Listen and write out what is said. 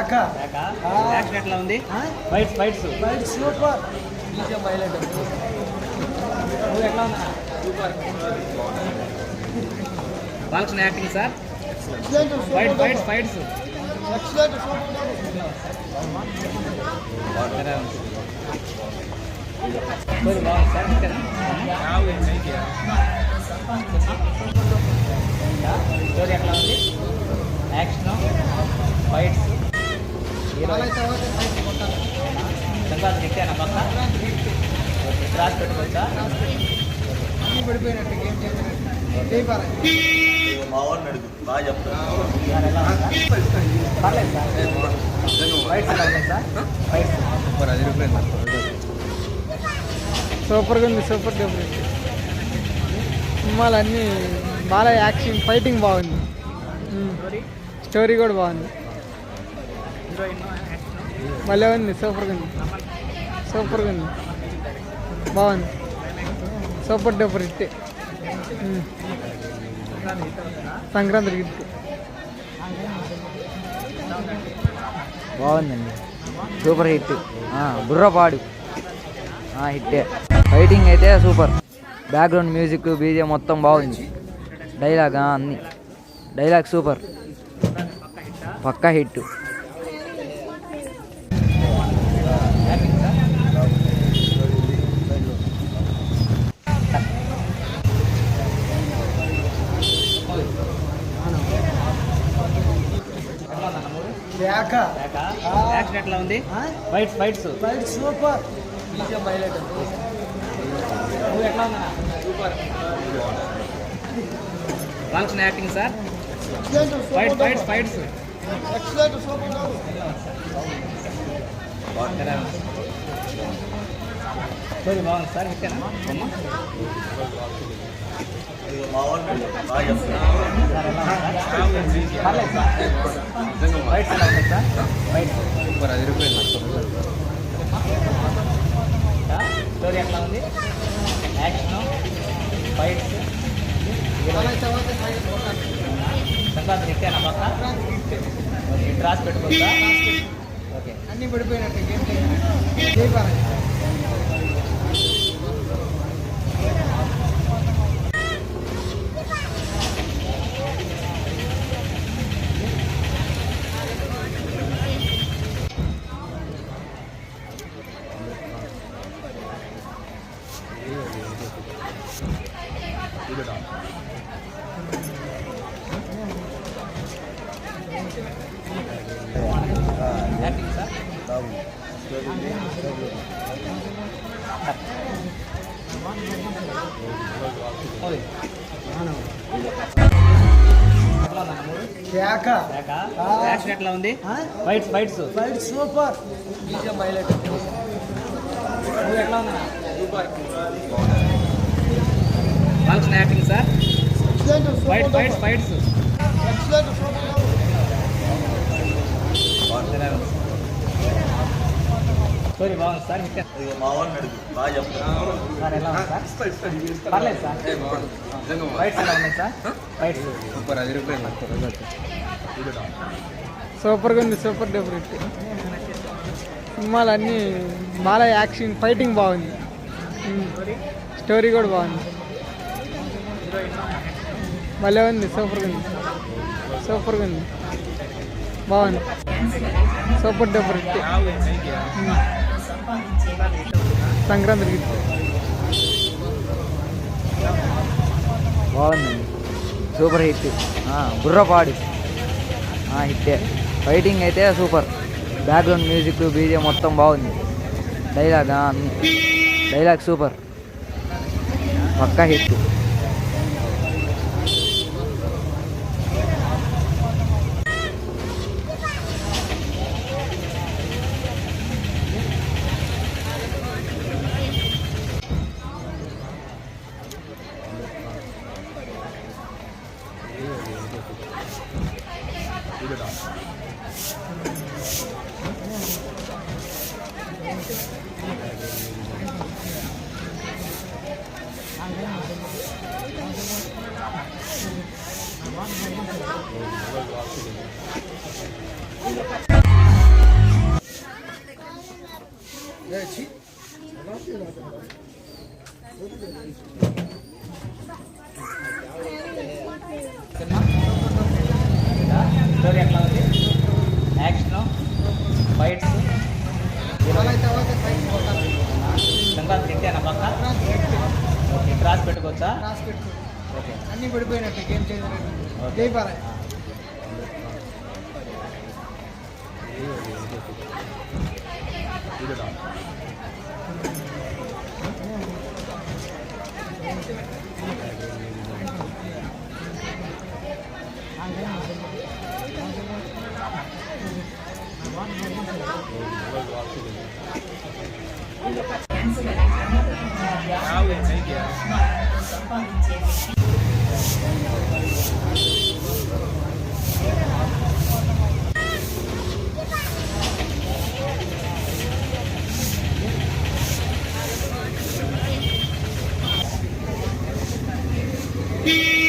Action ఎట్లా ఉంది? Fights super. నువ్వు ఎట్లా ఉన్నా? Super. Balakrishna acting sir. Fights బాగుంది సార్. స్టోరీ ఎట్లా ఉంది? యాక్షన్ ఫైట్స్ సంక్రాంతి ఎక్కానా పక్క క్రాస్ పెట్టుకోవచ్చా? అన్ని పడిపోయినట్టు గేమ్ మా వాళ్ళని అడుగు బాగా చెప్తాను. పర్లేదు సార్. ఫైట్స్ ఎలా ఉన్నాయి సార్? ఫైట్స్ సూపర్గా ఉంది. సూపర్ డూపర్ సినిమాలన్నీ బాగా యాక్షన్ ఫైటింగ్ బాగుంది. స్టోరీ కూడా బాగుంది. భలే ఉంది. సూపర్గా ఉంది. బాగుంది. Super duper hit. Sankranti hit బాగుందండి. Super hit. బుర్రపాడు హిట్టే. ఫైటింగ్ అయితే సూపర్. బ్యాక్గ్రౌండ్ మ్యూజిక్ బీజే మొత్తం బాగుంది. డైలాగ్ అన్ని డైలాగ్ సూపర్. పక్కా హిట్. యాక్షన్ ఎట్లా ఉంది? Fights super. నువ్వు ఎట్లా ఉన్నా? Super. Balakrishna acting sir. Fights story బాగుంది సార్. హిట్టేనా బొమ్మ? మా వాళ్ళని అడుగు బాగా చెప్తాను. పర్లేదు సార్. ఫైట్స్ ఎలా ఉన్నాయి సార్? ఫైట్స్ స్టోరీ ఎట్లా ఉంది? యాక్షన్ ఫైట్స్ సంక్రాంతి ఎక్కానా పక్క క్రాస్ పెట్టుకోవచ్చా? ఓకే. అన్ని పడిపోయినట్టు గేమ్ యాక్టింగ్ సార్. యాక్షన్ ఎట్లా ఉంది? Fights super. నువ్వు ఎట్లా ఉన్నా? Super. Balakrishna acting sir. Fights story బాగుంది సార్. మా వాళ్ళని అడుగు బాగా చెప్తాను. సార్ ఎలా ఉంది సార్? పర్లేదు సార్. ఫైట్స్ ఎలా ఉన్నాయి సార్? ఫైట్స్ సూపర్గా ఉంది. Super duper hit. సినిమాలన్నీ బాగా యాక్షన్ ఫైటింగ్ బాగుంది. స్టోరీ కూడా బాగుంది. భలే ఉంది. సూపర్గా ఉంది. బాగుంది. Super duper hit. Sankranti hit బాగుందండి. Super hit. బుర్రపాడు హిట్టే. ఫైటింగ్ అయితే సూపర్. బ్యాక్గ్రౌండ్ మ్యూజిక్ బీజే మొత్తం బాగుంది. డైలాగ్ అన్ని డైలాగ్ సూపర్. పక్కా హిట్. Thank you. స్టోరీ ఎట్లా ఉంది? యాక్షన్, ఫైట్స్, సంక్రాంతి తింటేనా పక్క? ఓకే, క్రాస్ పెట్టుకోవచ్చా? ఓకే, అన్నీ పడిపోయినట్టు గేమ్ చేంజర్ జై బాలయ్య. Yeah.